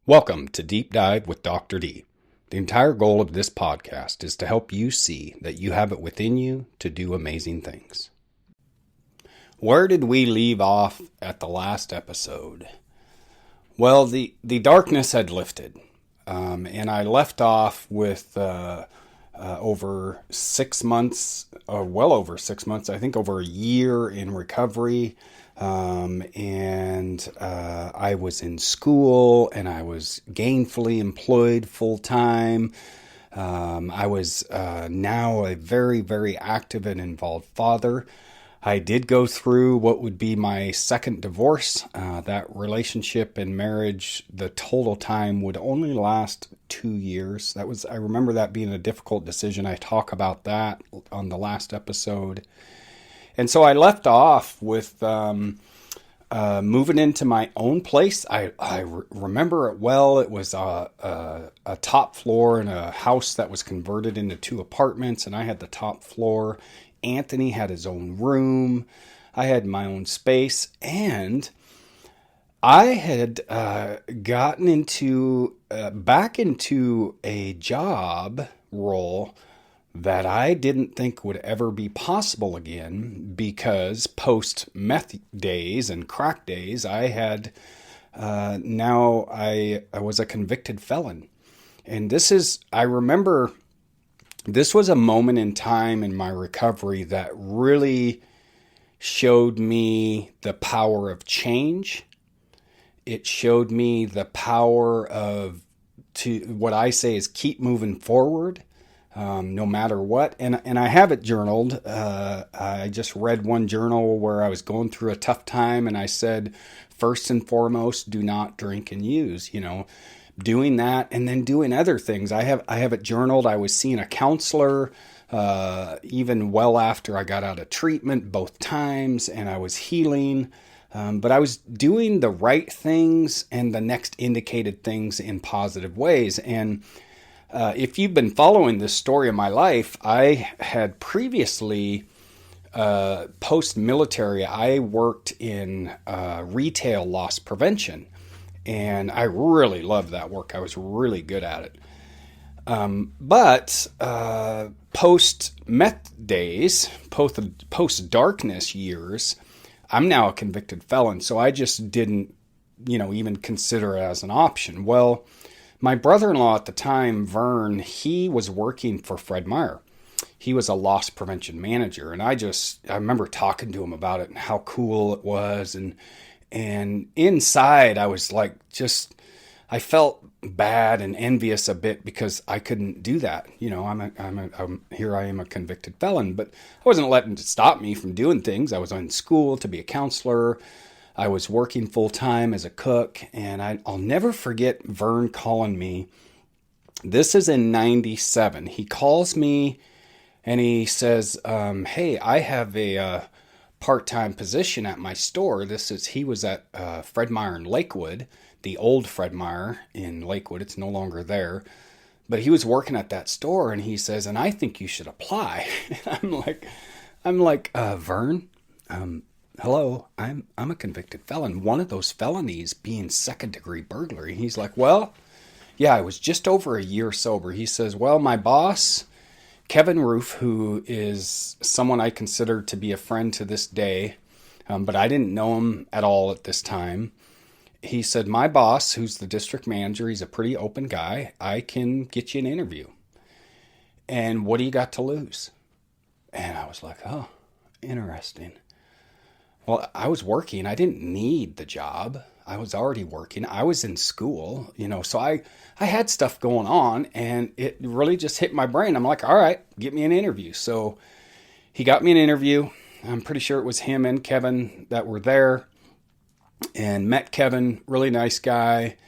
Welcome to Deep Dive with Dr. D. The entire goal of this podcast is to help you see that you have it within you to do amazing things. Where did we leave off at the last episode? Well, the darkness had lifted, and I left off with over 6 months, or well over 6 months, I think over a year in recovery. I was in school and I was gainfully employed full time. I was now a very, very active and involved father. I did go through what would be my second divorce. That relationship and marriage, the total time would only last 2 years. I remember that being a difficult decision. I talk about that on the last episode. And so I left off with moving into my own place. I remember it well. It was a top floor in a house that was converted into 2 apartments, and I had the top floor. Anthony had his own room. I had my own space, and I had gotten back into a job role that I didn't think would ever be possible again, because post meth days and crack days, I had I was a convicted felon. And I remember this was a moment in time in my recovery that really showed me the power of change. It showed me the power to what I say is keep moving forward. No matter what. And I have it journaled. I just read one journal where I was going through a tough time, and I said, first and foremost, do not drink and use, doing that, and then doing other things. I have it journaled. I was seeing a counselor, even well after I got out of treatment both times, and I was healing. But I was doing the right things and the next indicated things in positive ways. And if you've been following this story of my life, I had previously, post-military, I worked in retail loss prevention, and I really loved that work. I was really good at it. But post-meth days, post-darkness years, I'm now a convicted felon, so I just didn't, even consider it as an option. Well, my brother-in-law at the time, Vern, he was working for Fred Meyer. He was a loss prevention manager. And I remember talking to him about it and how cool it was. And inside I was like, I felt bad and envious a bit because I couldn't do that. Here I am a convicted felon, but I wasn't letting it stop me from doing things. I was in school to be a counselor. I was working full-time as a cook, and I'll never forget Vern calling me. This is in 97. He calls me, and he says, hey, I have a part-time position at my store. He was at Fred Meyer in Lakewood, the old Fred Meyer in Lakewood. It's no longer there. But he was working at that store, and he says, and I think you should apply. I'm like, Vern, hello, I'm a convicted felon. One of those felonies being second-degree burglary. He's like, well, yeah, I was just over a year sober. He says, well, my boss, Kevin Roof, who is someone I consider to be a friend to this day, but I didn't know him at all at this time. He said, my boss, who's the district manager, he's a pretty open guy. I can get you an interview. And what do you got to lose? And I was like, oh, interesting. Well, I was working. I didn't need the job. I was already working. I was in school, so I had stuff going on, and it really just hit my brain. I'm like, all right, get me an interview. So he got me an interview. I'm pretty sure it was him and Kevin that were there, and met Kevin, really nice guy.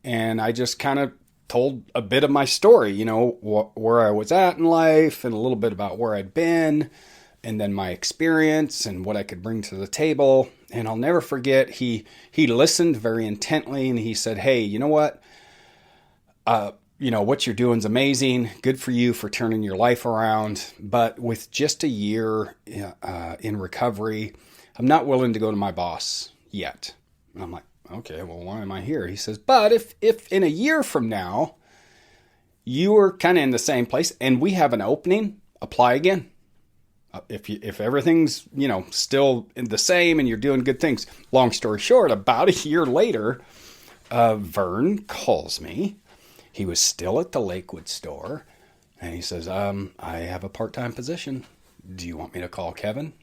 And I just kind of told a bit of my story, where I was at in life and a little bit about where I'd been, and then my experience and what I could bring to the table. And I'll never forget, he listened very intently, and he said, hey, you know what? What you're doing is amazing. Good for you for turning your life around. But with just a year in recovery, I'm not willing to go to my boss yet. And I'm like, okay, well, why am I here? He says, but if in a year from now you are kind of in the same place and we have an opening, apply again. If everything's, still in the same and you're doing good things. Long story short, about a year later, Vern calls me. He was still at the Lakewood store. And he says, I have a part-time position. Do you want me to call Kevin?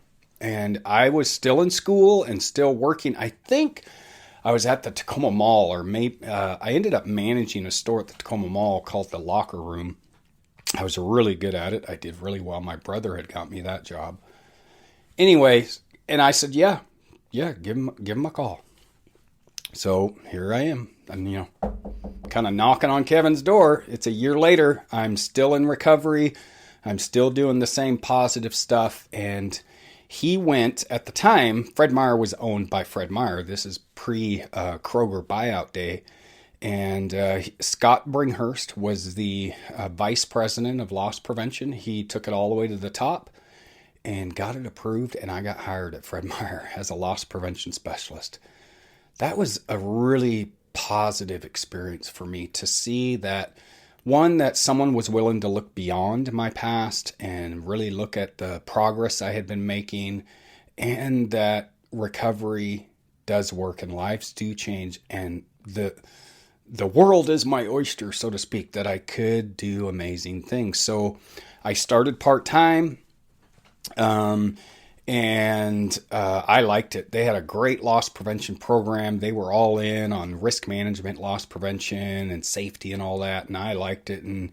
And I was still in school and still working. I think I was at the Tacoma Mall, or maybe I ended up managing a store at the Tacoma Mall called The Locker Room. I was really good at it. I did really well. My brother had got me that job. Anyway, and I said, yeah, give him a call. So here I am. I'm, kind of knocking on Kevin's door. It's a year later. I'm still in recovery. I'm still doing the same positive stuff. And he went, at the time, Fred Meyer was owned by Fred Meyer. This is pre-Kroger buyout day. And Scott Bringhurst was the vice president of loss prevention. He took it all the way to the top and got it approved. And I got hired at Fred Meyer as a loss prevention specialist. That was a really positive experience for me to see that, one, that someone was willing to look beyond my past and really look at the progress I had been making, and that recovery does work and lives do change, and the world is my oyster, so to speak, that I could do amazing things. So I started part-time, and I liked it. They had a great loss prevention program. They were all in on risk management, loss prevention, and safety and all that, and I liked it. And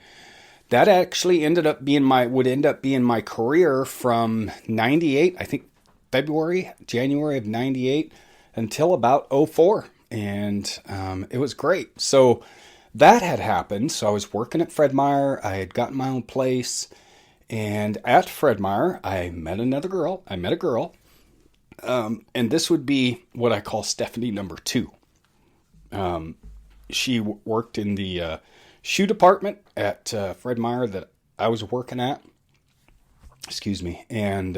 that actually would end up being my career from 98, I think January of 98, until about 04. And it was great. So that had happened. So I was working at Fred Meyer. I had gotten my own place. And at Fred Meyer, I met a girl. And this would be what I call Stephanie number 2. She worked in the shoe department at Fred Meyer that I was working at. Excuse me. And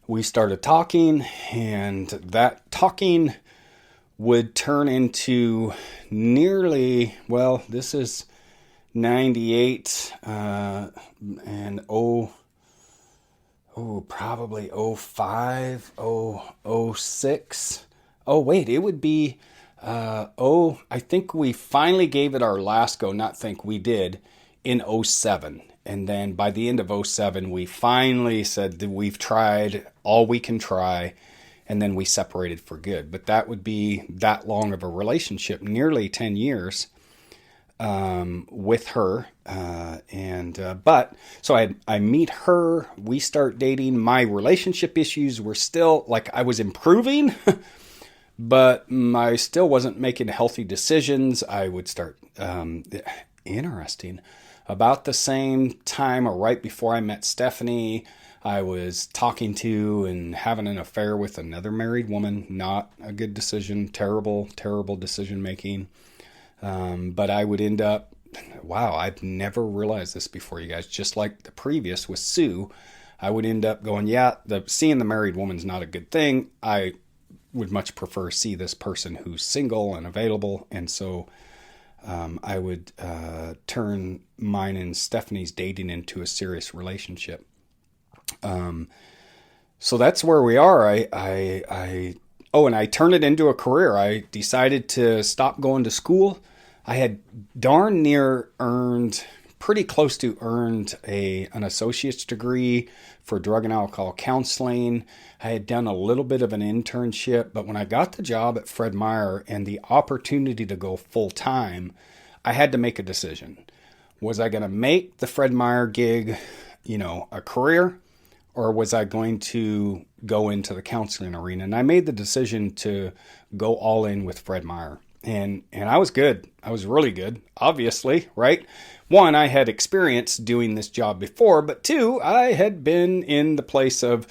we started talking. And that talking would turn into this is 98 and probably 05, 06. Oh, wait, it would be, I think we finally gave it our last go, we did, in 07. And then by the end of 07, we finally said that we've tried all we can try. And then we separated for good. But that would be that long of a relationship, nearly 10 years with her. So I meet her, we start dating. My relationship issues were still, I was improving, but I still wasn't making healthy decisions. I would start, interesting, about the same time or right before I met Stephanie, I was talking to and having an affair with another married woman. Not a good decision. Terrible decision making. But I would end up, I've never realized this before, you guys. Just like the previous with Sue, I would end up going, seeing the married woman's not a good thing. I would much prefer see this person who's single and available. And so I would turn mine and Stephanie's dating into a serious relationship. So that's where we are. And I turned it into a career. I decided to stop going to school. I had darn near pretty close to earned an associate's degree for drug and alcohol counseling. I had done a little bit of an internship, but when I got the job at Fred Meyer and the opportunity to go full time, I had to make a decision. Was I going to make the Fred Meyer gig, a career? Or was I going to go into the counseling arena? And I made the decision to go all in with Fred Meyer. And I was good. I was really good, obviously, right? One, I had experience doing this job before, but two, I had been in the place of,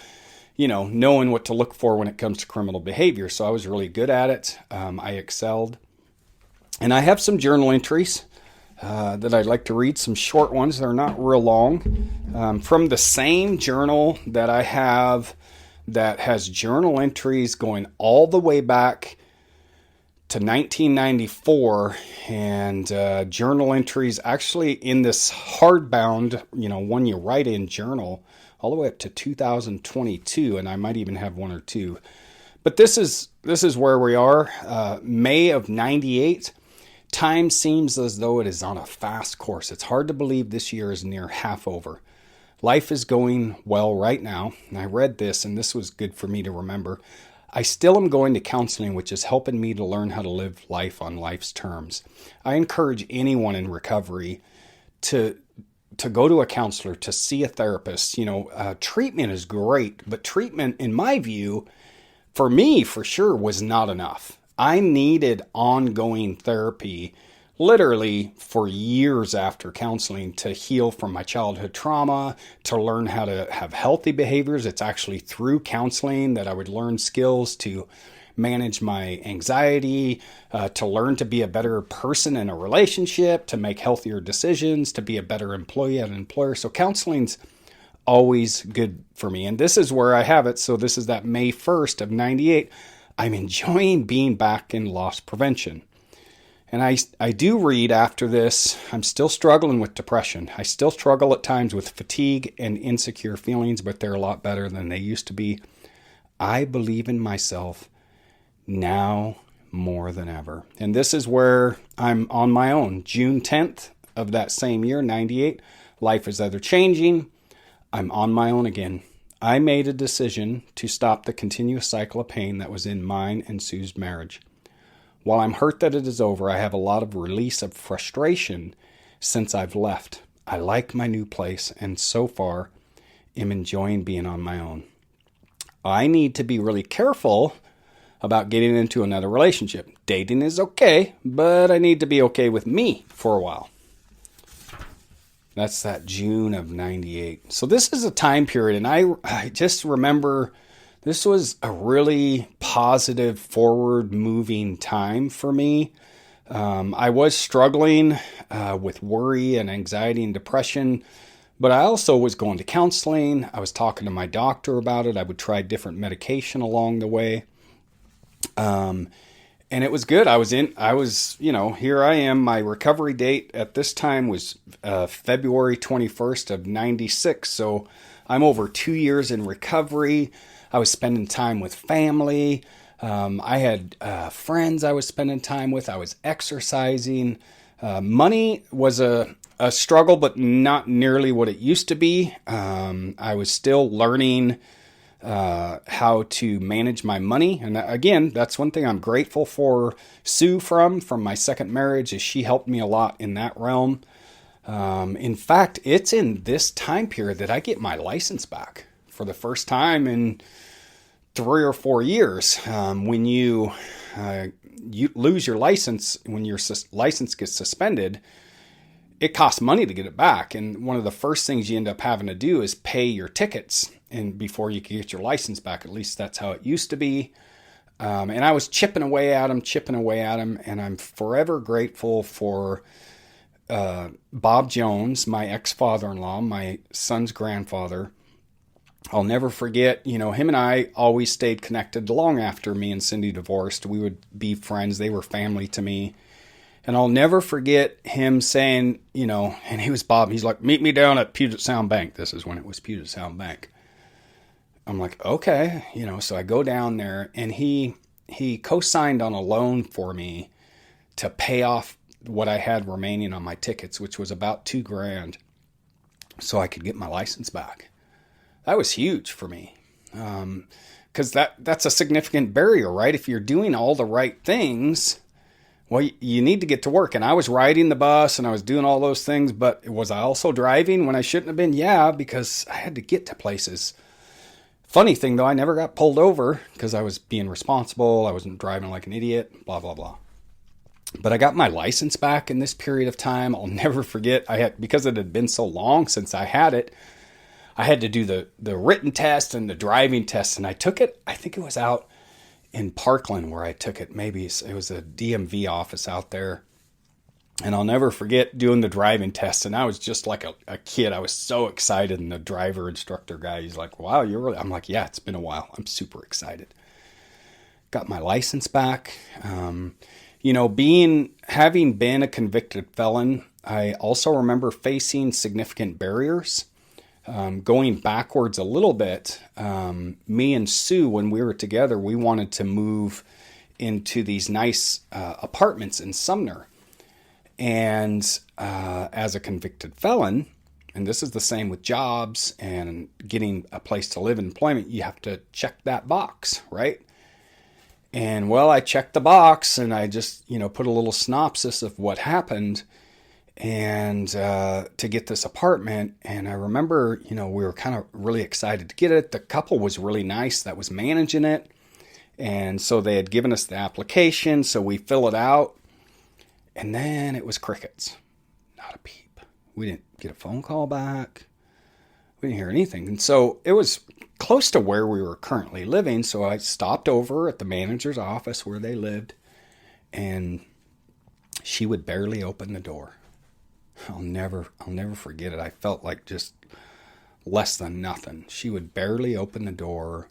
knowing what to look for when it comes to criminal behavior. So I was really good at it. I excelled. And I have some journal entries that I'd like to read, some short ones. They're not real long. From the same journal that I have that has journal entries going all the way back to 1994, and journal entries actually in this hardbound, one you write in journal, all the way up to 2022, and I might even have one or two. But this is where we are. May of 98. Time seems as though it is on a fast course. It's hard to believe this year is near half over. Life is going well right now. And I read this, and this was good for me to remember. I still am going to counseling, which is helping me to learn how to live life on life's terms. I encourage anyone in recovery to go to a counselor, to see a therapist. Treatment is great, but treatment, in my view, for me, for sure, was not enough. I needed ongoing therapy, literally for years after counseling, to heal from my childhood trauma, to learn how to have healthy behaviors. It's actually through counseling that I would learn skills to manage my anxiety, to learn to be a better person in a relationship, to make healthier decisions, to be a better employee at an employer. So counseling's always good for me. And this is where I have it. So this is that May 1st of 98. I'm enjoying being back in loss prevention. And I do read after this, I'm still struggling with depression. I still struggle at times with fatigue and insecure feelings, but they're a lot better than they used to be. I believe in myself now more than ever. And this is where I'm on my own. June 10th of that same year, 98, life is either changing. I'm on my own again. I made a decision to stop the continuous cycle of pain that was in mine and Sue's marriage. While I'm hurt that it is over, I have a lot of release of frustration since I've left. I like my new place and so far am enjoying being on my own. I need to be really careful about getting into another relationship. Dating is okay, but I need to be okay with me for a while. That's that June of 98. So this is a time period, and I just remember this was a really positive, forward-moving time for me. I was struggling with worry and anxiety and depression, but I also was going to counseling. I was talking to my doctor about it. I would try different medication along the way. And it was good. Here I am. My recovery date at this time was February 21st of 96. So I'm over 2 years in recovery. I was spending time with family. I had friends I was spending time with. I was exercising. Money was a struggle, but not nearly what it used to be. I was still learning how to manage my money. And again, that's one thing I'm grateful for Sue from my second marriage, is she helped me a lot in that realm. In fact, it's in this time period that I get my license back for the first time in 3 or 4 years. When you lose your license, when your license gets suspended, it costs money to get it back. And one of the first things you end up having to do is pay your tickets, and before you can get your license back. At least that's how it used to be. And I was chipping away at him, and I'm forever grateful for Bob Jones, my ex-father-in-law, my son's grandfather. I'll never forget, him and I always stayed connected long after me and Cindy divorced. We would be friends. They were family to me. And I'll never forget him saying, and he was Bob, he's like, meet me down at Puget Sound Bank. This is when it was Puget Sound Bank. I'm like, okay, so I go down there, and he co-signed on a loan for me to pay off what I had remaining on my tickets, which was about $2,000, so I could get my license back. That was huge for me, because that's a significant barrier, right? If you're doing all the right things, well, you need to get to work. And I was riding the bus and I was doing all those things, but was I also driving when I shouldn't have been? Yeah, because I had to get to places. Funny thing though, I never got pulled over because I was being responsible. I wasn't driving like an idiot, blah, blah, blah. But I got my license back in this period of time. I'll never forget. Because it had been so long since I had it, I had to do the written test and the driving test. And I took it, I think it was out in Parkland where I took it. Maybe it was a DMV office out there. And I'll never forget doing the driving test. And I was just like a kid. I was so excited. And the driver instructor guy, he's like, wow, you're really... I'm like, yeah, it's been a while. I'm super excited. got my license back. Having been a convicted felon, I also remember facing significant barriers. Going backwards a little bit, me and Sue, when we were together, we wanted to move into these nice apartments in Sumner. And as a convicted felon, and this is the same with jobs and getting a place to live in employment, you have to check that box, right? And well, I checked the box and I just, put a little synopsis of what happened and to get this apartment. And I remember, we were kind of really excited to get it. The couple was really nice that was managing it. And so they had given us the application, so we fill it out. And then it was crickets. Not a peep. We didn't get a phone call back. We didn't hear anything. And so it was close to where we were currently living. So I stopped over at the manager's office where they lived. And she would barely open the door. I'll never forget it. I felt like just less than nothing. She would barely open the door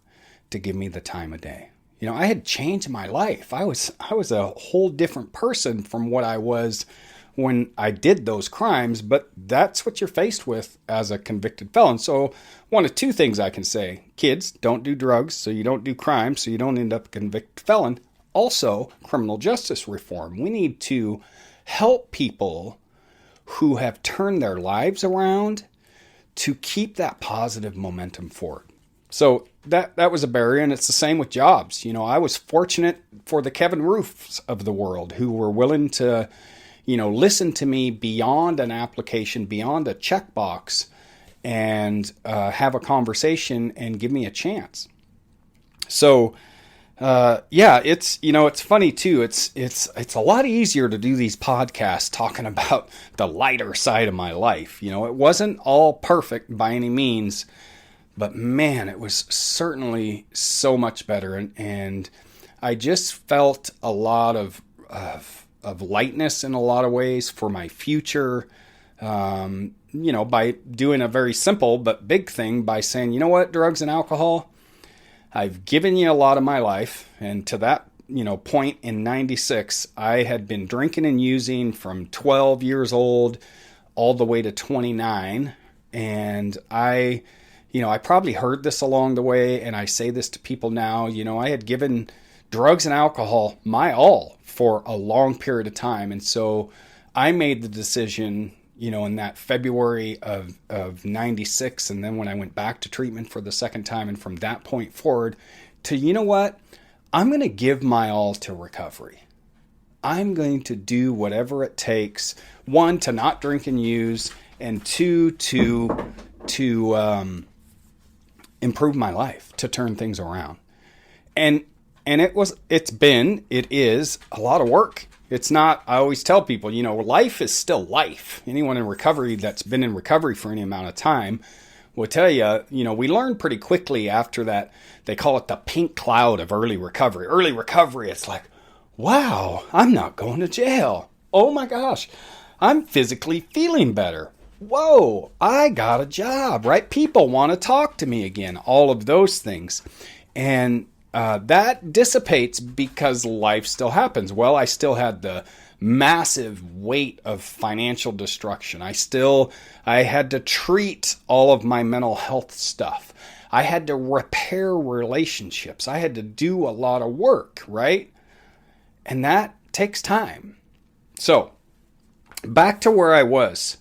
to give me the time of day. I had changed my life. I was a whole different person from what I was when I did those crimes, but that's what you're faced with as a convicted felon. So one of two things I can say: kids, don't do drugs so you don't do crime, so you don't end up a convicted felon. Also, criminal justice reform. We need to help people who have turned their lives around to keep that positive momentum forward. So that was a barrier, and it's the same with jobs. I was fortunate for the Kevin Roofs of the world who were willing to, listen to me beyond an application, beyond a checkbox, and have a conversation and give me a chance. So, it's funny too. It's a lot easier to do these podcasts talking about the lighter side of my life. It wasn't all perfect by any means. But man, it was certainly so much better. And I just felt a lot of lightness in a lot of ways for my future, by doing a very simple but big thing by saying, you know what, drugs and alcohol, I've given you a lot of my life. And to that, point in 96, I had been drinking and using from 12 years old all the way to 29. And I probably heard this along the way, and I say this to people now. I had given drugs and alcohol my all for a long period of time. And so I made the decision, in that February of 96, and then when I went back to treatment for the second time, and from that point forward to, you know what, I'm going to give my all to recovery. I'm going to do whatever it takes, one, to not drink and use, and two, to improve my life, to turn things around. And it is a lot of work. It's not, I always tell people, life is still life. Anyone in recovery that's been in recovery for any amount of time will tell you, we learn pretty quickly after that. They call it the pink cloud of early recovery. Early recovery, it's like, wow, I'm not going to jail. Oh my gosh, I'm physically feeling better. Whoa, I got a job, right? People want to talk to me again, all of those things. And that dissipates because life still happens. Well, I still had the massive weight of financial destruction. I had to treat all of my mental health stuff. I had to repair relationships. I had to do a lot of work, right? And that takes time. So, back to where I was.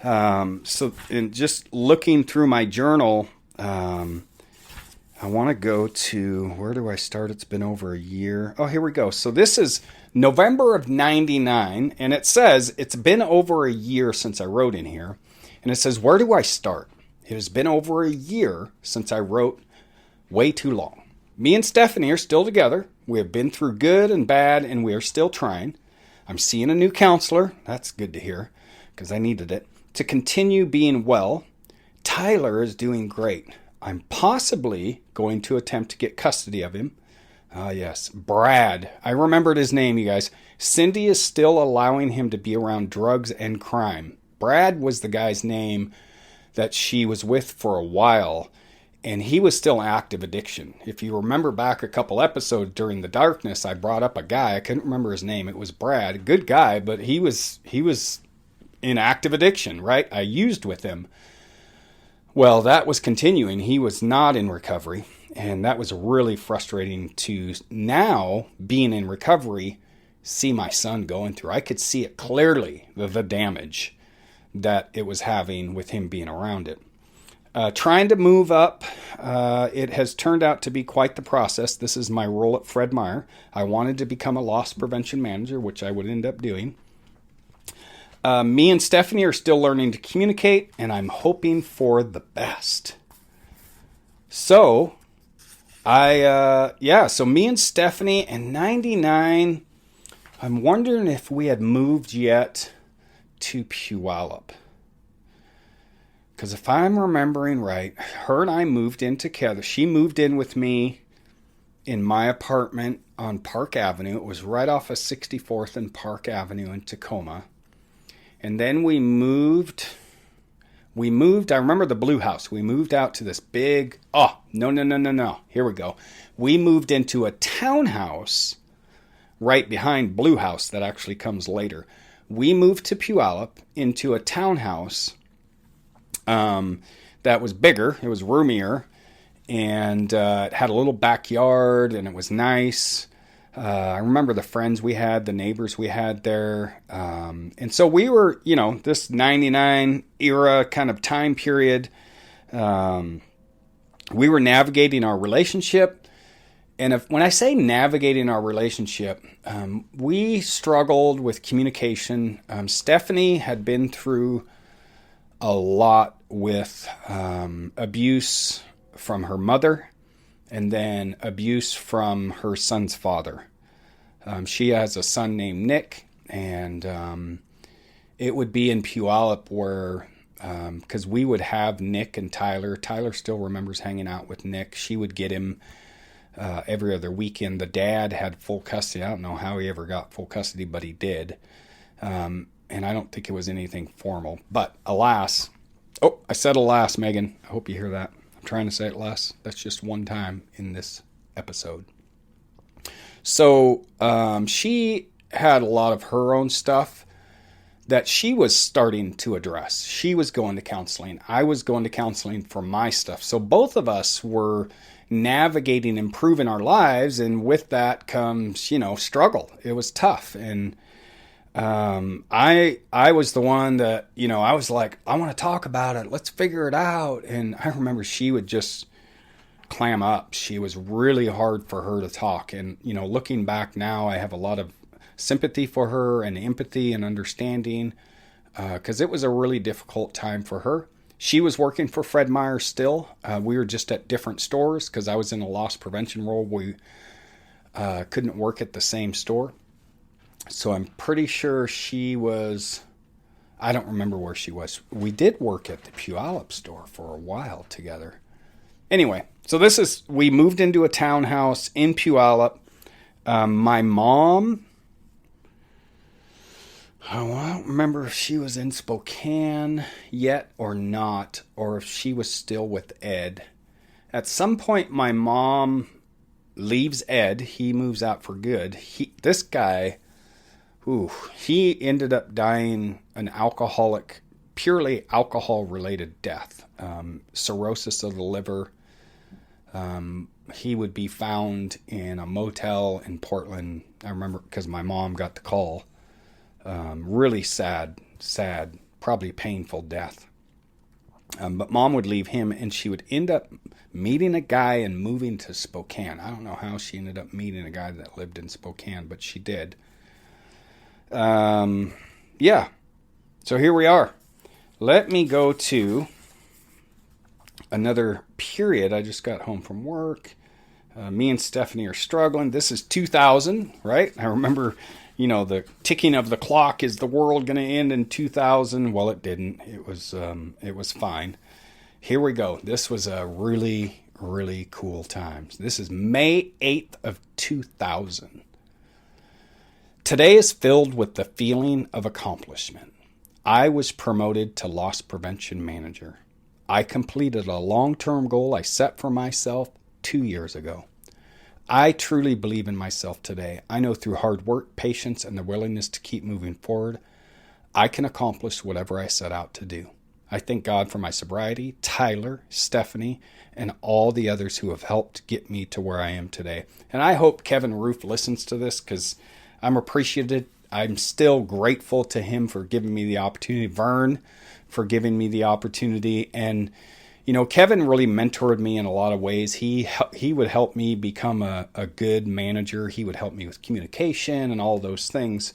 In just looking through my journal, I want to go to, where do I start? It's been over a year. Oh, here we go. So this is November of 99, and it says it's been over a year since I wrote in here. And it says, where do I start? It has been over a year since I wrote way too long. Me and Stephanie are still together. We have been through good and bad, and we are still trying. I'm seeing a new counselor. That's good to hear, because I needed it. To continue being well. Tyler is doing great. I'm possibly going to attempt to get custody of him. Yes, Brad. I remembered his name, you guys. Cindy is still allowing him to be around drugs and crime. Brad was the guy's name that she was with for a while. And he was still active addiction. If you remember back a couple episodes during the darkness, I brought up a guy. I couldn't remember his name. It was Brad. Good guy, but he was in active addiction, right? I used with him. Well, that was continuing. He was not in recovery. And that was really frustrating to now, being in recovery, see my son going through. I could see it clearly, the damage that it was having with him being around it. Trying to move up, it has turned out to be quite the process. This is my role at Fred Meyer. I wanted to become a loss prevention manager, which I would end up doing. Me and Stephanie are still learning to communicate, and I'm hoping for the best. So, so me and Stephanie and 99, I'm wondering if we had moved yet to Puyallup. Because if I'm remembering right, her and I moved in together. She moved in with me in my apartment on Park Avenue. It was right off of 64th and Park Avenue in Tacoma. And then we moved, I remember the blue house. We moved out to this big, no. Here we go. We moved into a townhouse right behind blue house that actually comes later. We moved to Puyallup into a townhouse that was bigger. It was roomier, and it had a little backyard, and it was nice. I remember the friends we had, the neighbors we had there. And so we were, this 99 era kind of time period. We were navigating our relationship. And when I say navigating our relationship, we struggled with communication. Stephanie had been through a lot with abuse from her mother, and then abuse from her son's father. She has a son named Nick, and it would be in Puyallup where, because we would have Nick and Tyler. Tyler still remembers hanging out with Nick. She would get him every other weekend. The dad had full custody. I don't know how he ever got full custody, but he did. And I don't think it was anything formal. But alas, I said alas, Megan. I hope you hear that. I'm trying to say it less. That's just one time in this episode. So she had a lot of her own stuff that she was starting to address. She was going to counseling. I was going to counseling for my stuff. So both of us were navigating, improving our lives, and with that comes, struggle. It was tough. And I was the one that, I was like, I want to talk about it. Let's figure it out. And I remember she would just clam up. She was really hard for her to talk. And, looking back now, I have a lot of sympathy for her and empathy and understanding, because it was a really difficult time for her. She was working for Fred Meyer still. We were just at different stores because I was in a loss prevention role. We couldn't work at the same store. So I'm pretty sure she was, I don't remember where she was. We did work at the Puyallup store for a while together. Anyway, so we moved into a townhouse in Puyallup. My mom, I don't remember if she was in Spokane yet or not, or if she was still with Ed. At some point, my mom leaves Ed. He moves out for good. This guy, he ended up dying an alcoholic, purely alcohol-related death. Cirrhosis of the liver. He would be found in a motel in Portland. I remember because my mom got the call. Really sad, probably painful death. But mom would leave him, and she would end up meeting a guy and moving to Spokane. I don't know how she ended up meeting a guy that lived in Spokane, but she did. Yeah. So here we are. Let me go to another period. I just got home from work. Me and Stephanie are struggling. This is 2000, right? I remember, the ticking of the clock. Is the world going to end in 2000? Well, it didn't. It was fine. Here we go. This was a really, really cool time. This is May 8th of 2000. Today is filled with the feeling of accomplishment. I was promoted to loss prevention manager. I completed a long-term goal I set for myself 2 years ago. I truly believe in myself today. I know through hard work, patience, and the willingness to keep moving forward, I can accomplish whatever I set out to do. I thank God for my sobriety, Tyler, Stephanie, and all the others who have helped get me to where I am today. And I hope Kevin Roof listens to this because I'm appreciative. I'm still grateful to him for giving me the opportunity. Vern for giving me the opportunity. And, you know, Kevin really mentored me in a lot of ways. He would help me become a good manager. He would help me with communication and all those things.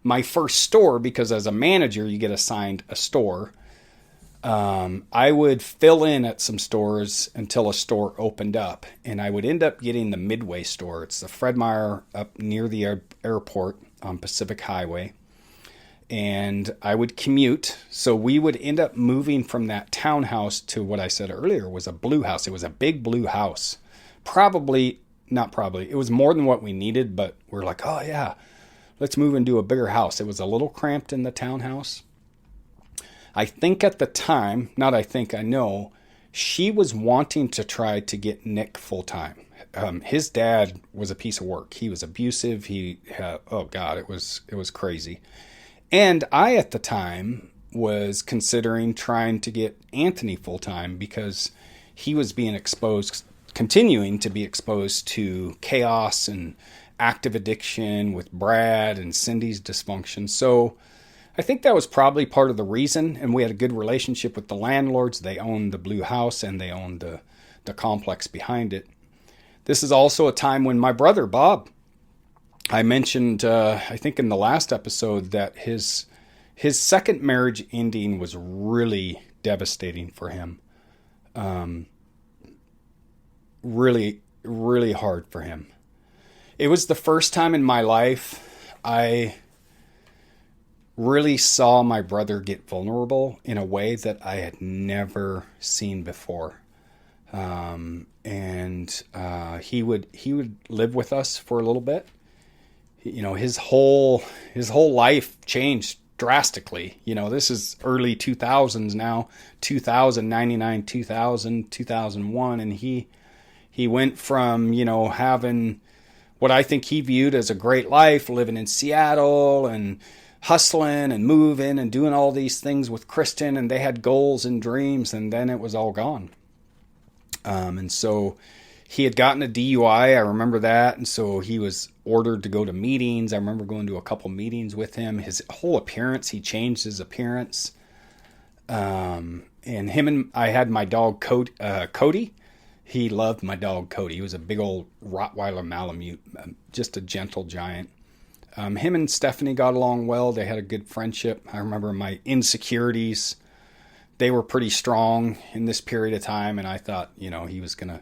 My first store, because as a manager, you get assigned a store. I would fill in at some stores until a store opened up, and I would end up getting the Midway store. It's the Fred Meyer up near the airport on Pacific Highway, and I would commute. So we would end up moving from that townhouse to what I said earlier was a blue house. It was a big blue house. It was more than what we needed, but we're like, oh yeah, let's move into a bigger house. It was a little cramped in the townhouse. I think at the time, I know, she was wanting to try to get Nick full time. His dad was a piece of work. He was abusive. It was crazy. And I, at the time, was considering trying to get Anthony full time because he was continuing to be exposed to chaos and active addiction with Brad and Cindy's dysfunction. So I think that was probably part of the reason, and we had a good relationship with the landlords. They owned the blue house, and they owned the complex behind it. This is also a time when my brother, Bob, I mentioned, I think in the last episode, that his second marriage ending was really devastating for him. Really, really hard for him. It was the first time in my life I really saw my brother get vulnerable in a way that I had never seen before. He would live with us for a little bit. You know, his whole life changed drastically. You know, this is early 2000s now, 2000, 99, 2000, 2001. And he went from, you know, having what I think he viewed as a great life, living in Seattle and hustling and moving and doing all these things with Kristen, and they had goals and dreams, and then it was all gone. And so he had gotten a DUI, I remember that, and so he was ordered to go to meetings. I remember going to a couple meetings with him. His whole appearance, he changed his appearance. And I had my dog Cody. He loved my dog Cody. He was a big old Rottweiler Malamute, just a gentle giant. Him and Stephanie got along well. They had a good friendship. I remember my insecurities, they were pretty strong in this period of time, and I thought, you know, he was going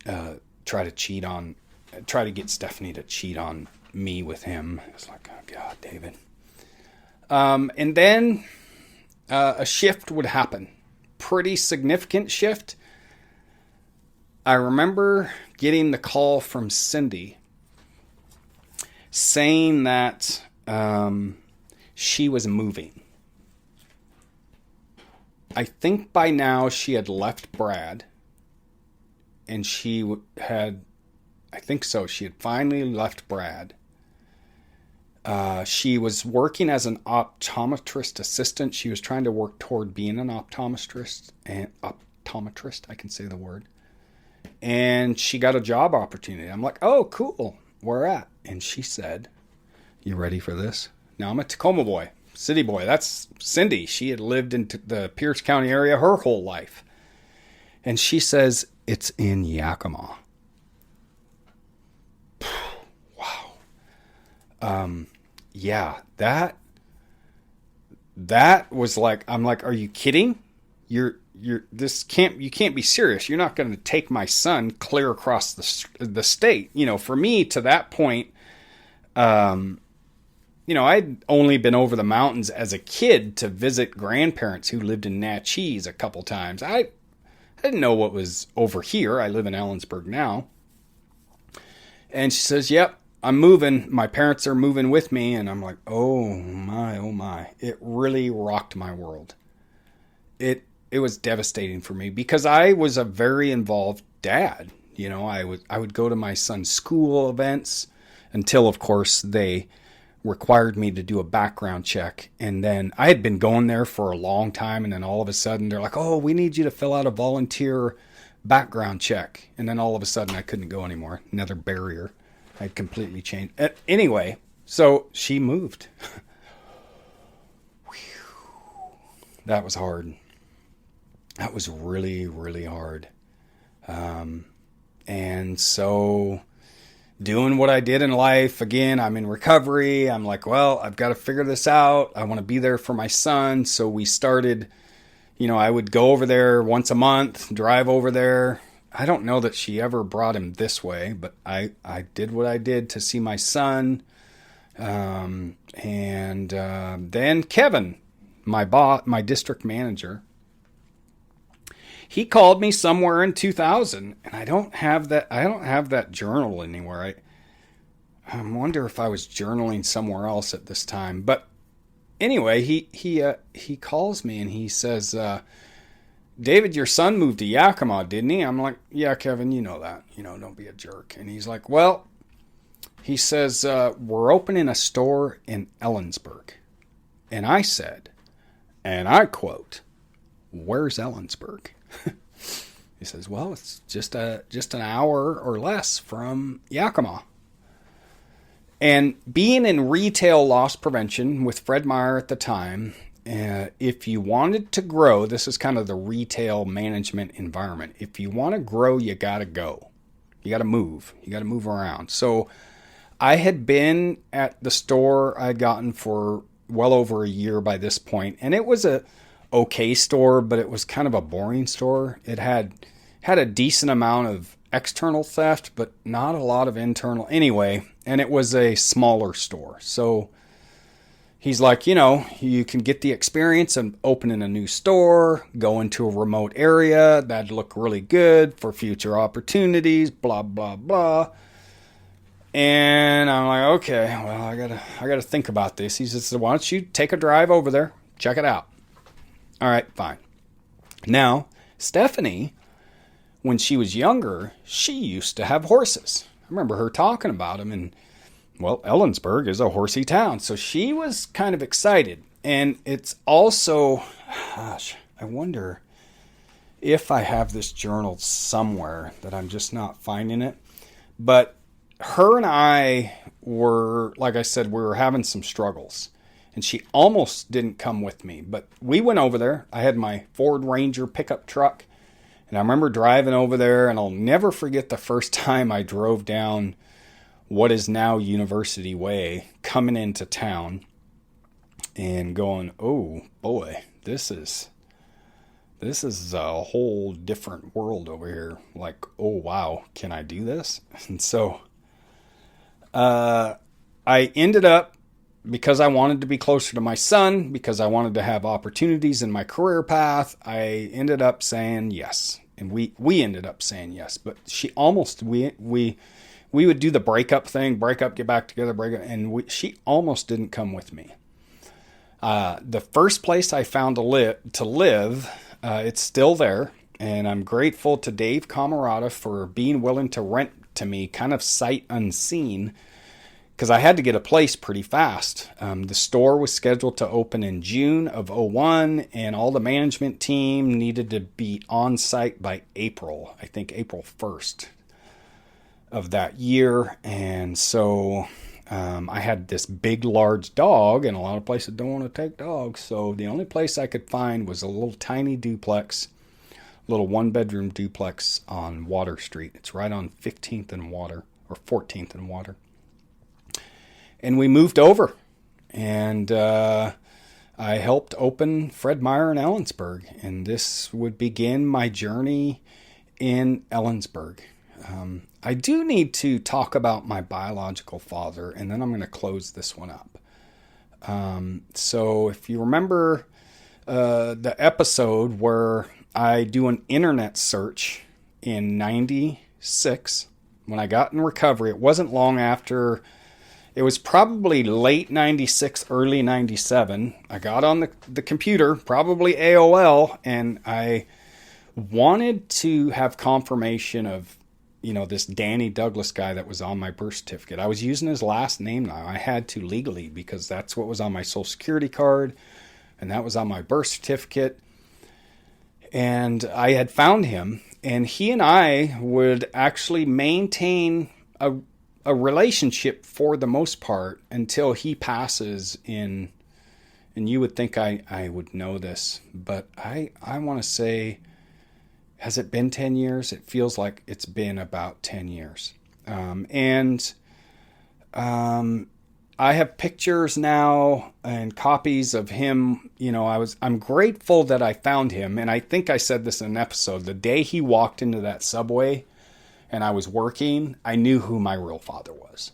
to try to get Stephanie to cheat on me with him. It was like, oh God, David. And then a shift would happen. Pretty significant shift. I remember getting the call from Cindy saying that she was moving. I think by now she had left Brad, and she had finally left Brad. She was working as an optometrist assistant. She was trying to work toward being an optometrist, I can say the word. And she got a job opportunity. I'm like, oh, cool. Where at? And she said, you ready for this? Now, I'm a Tacoma boy, city boy. That's Cindy. She had lived in the Pierce County area her whole life. And she says, it's in Yakima. Wow. Yeah, that was like, I'm like, are you kidding? You can't be serious. You're not going to take my son clear across the state. You know, for me to that point, you know, I'd only been over the mountains as a kid to visit grandparents who lived in Natchez a couple times. I didn't know what was over here. I live in Ellensburg now. And she says, yep, I'm moving. My parents are moving with me. And I'm like, oh my. It really rocked my world. it was devastating for me because I was a very involved dad. You know, I would go to my son's school events until, of course, they required me to do a background check. And then I had been going there for a long time. And then all of a sudden they're like, oh, we need you to fill out a volunteer background check. And then all of a sudden I couldn't go anymore. Another barrier. I'd completely changed. Anyway, so she moved. That was hard. That was really, really hard. And so doing what I did in life, again, I'm in recovery. I'm like, well, I've got to figure this out. I want to be there for my son. So we started, I would go over there once a month, drive over there. I don't know that she ever brought him this way, but I did what I did to see my son. Then Kevin, my district manager, he called me somewhere in 2000, and I don't have that journal anywhere. I wonder if I was journaling somewhere else at this time. But anyway, he calls me and he says, David, your son moved to Yakima, didn't he? I'm like, yeah, Kevin, you know that. Don't be a jerk. And he's like, well, he says, we're opening a store in Ellensburg. And I said, and I quote, where's Ellensburg? He says, well, it's just an hour or less from Yakima. And being in retail loss prevention with Fred Meyer at the time, if you wanted to grow, this is kind of the retail management environment. If you want to grow, you got to go. You got to move. You got to move around. So I had been at the store I'd gotten for well over a year by this point, and it was a okay store, but it was kind of a boring store. It had a decent amount of external theft, but not a lot of internal anyway, and it was a smaller store. So he's like, you can get the experience of opening a new store, go into a remote area, that'd look really good for future opportunities, blah, blah, blah. And I'm like, okay, well, I gotta think about this. He says, why don't you take a drive over there, check it out. All right, fine. Now, Stephanie, when she was younger, she used to have horses. I remember her talking about them, and, well, Ellensburg is a horsey town. So she was kind of excited. And it's also, gosh, I wonder if I have this journal somewhere that I'm just not finding it. But her and I were, like I said, we were having some struggles. And she almost didn't come with me. But we went over there. I had my Ford Ranger pickup truck. And I remember driving over there. And I'll never forget the first time I drove down what is now University Way, coming into town. And going, oh boy, this is a whole different world over here. Like, oh wow, can I do this? And so I ended up, because I wanted to be closer to my son, because I wanted to have opportunities in my career path, I ended up saying yes. And we ended up saying yes. But she almost, we would do the breakup thing, break up, get back together, break up, and she almost didn't come with me. The first place I found to live, it's still there, and I'm grateful to Dave Camarada for being willing to rent to me kind of sight unseen, because I had to get a place pretty fast. The store was scheduled to open in June of 2001, and all the management team needed to be on site by April 1st of that year. And so I had this big, large dog, and a lot of places don't want to take dogs. So the only place I could find was a little tiny duplex, little one-bedroom duplex on Water Street. It's right on 15th and Water, or 14th and Water. And we moved over, and I helped open Fred Meyer in Ellensburg, and this would begin my journey in Ellensburg. I do need to talk about my biological father, and then I'm going to close this one up. So if you remember the episode where I do an internet search in 96, when I got in recovery, it wasn't long after It was probably late 96, early 97. I got on the computer, probably AOL, and I wanted to have confirmation of, this Danny Douglas guy that was on my birth certificate. I was using his last name now. I had to legally because that's what was on my Social Security card, and that was on my birth certificate. And I had found him, and he and I would actually maintain a relationship for the most part until he passes in, and you would think I would know this, but I want to say, has it been 10 years? It feels like it's been about 10 years. I have pictures now and copies of him. I'm grateful that I found him. And I think I said this in an episode. The day he walked into that Subway and I was working, I knew who my real father was.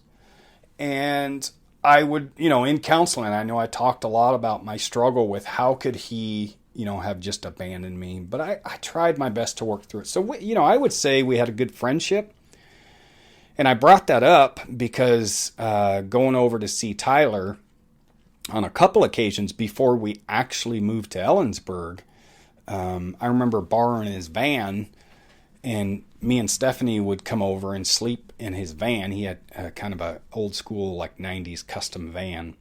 And I would, in counseling, I know I talked a lot about my struggle with how could he, have just abandoned me. But I tried my best to work through it. So, I would say we had a good friendship. And I brought that up because going over to see Tyler on a couple occasions before we actually moved to Ellensburg, I remember borrowing his van, and me and Stephanie would come over and sleep in his van. He had kind of a old school, like 90s custom van.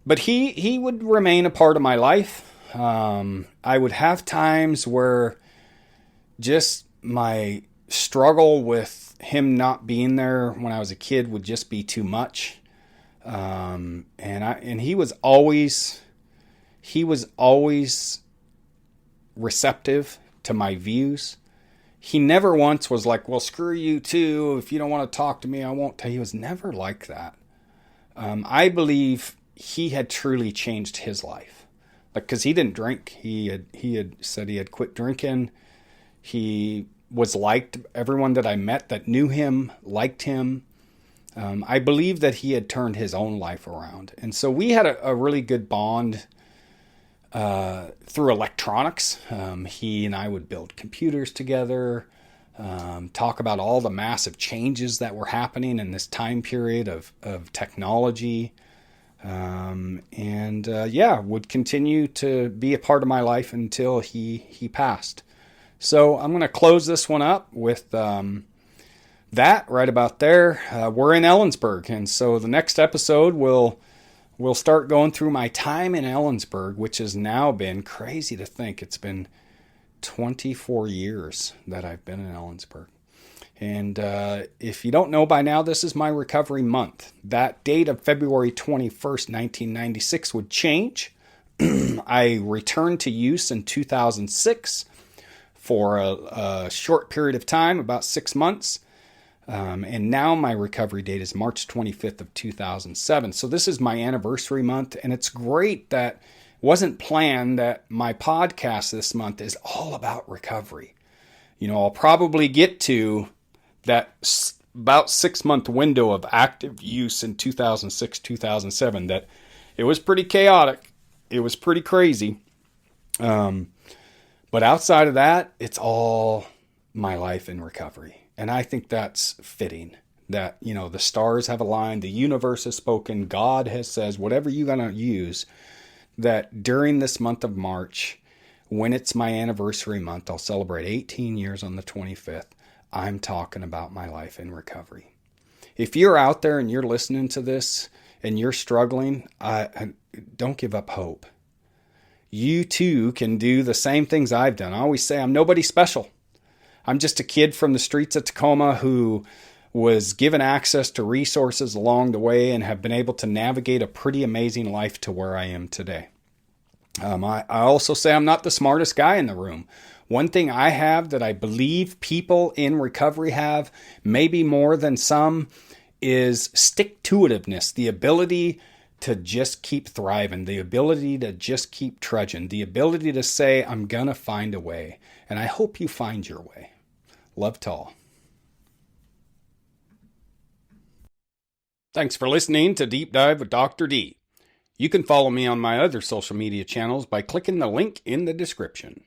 But he would remain a part of my life. I would have times where just my struggle with him not being there when I was a kid would just be too much. And he was always receptive to my views. He never once was like, well, screw you too. If you don't want to talk to me, I won't. He was never like that. I believe he had truly changed his life. Because he didn't drink. He had said he had quit drinking. He was liked. Everyone that I met that knew him liked him. I believe that he had turned his own life around. And so we had a really good bond through electronics. He and I would build computers together, talk about all the massive changes that were happening in this time period of technology. Would continue to be a part of my life until he passed. So I'm going to close this one up with that right about there. We're in Ellensburg, and so the next episode we'll start going through my time in Ellensburg, which has now been crazy to think. It's been 24 years that I've been in Ellensburg. And if you don't know by now, this is my recovery month. That date of February 21st, 1996 would change. I returned to use in 2006 for a short period of time, about 6 months. And now my recovery date is March 25th of 2007. So this is my anniversary month, and it's great that it wasn't planned that my podcast this month is all about recovery. I'll probably get to that about 6 month window of active use in 2006, 2007, that it was pretty chaotic. It was pretty crazy. But outside of that, it's all my life in recovery. And I think that's fitting that, the stars have aligned, the universe has spoken, God has says, whatever you're going to use, that during this month of March, when it's my anniversary month, I'll celebrate 18 years on the 25th. I'm talking about my life in recovery. If you're out there and you're listening to this and you're struggling, don't give up hope. You too can do the same things I've done. I always say I'm nobody special. I'm just a kid from the streets of Tacoma who was given access to resources along the way and have been able to navigate a pretty amazing life to where I am today. I also say I'm not the smartest guy in the room. One thing I have that I believe people in recovery have, maybe more than some, is stick-to-itiveness, the ability to just keep thriving, the ability to just keep trudging, the ability to say, I'm going to find a way. And I hope you find your way. Love to all. Thanks for listening to Deep Dive with Dr. D. You can follow me on my other social media channels by clicking the link in the description.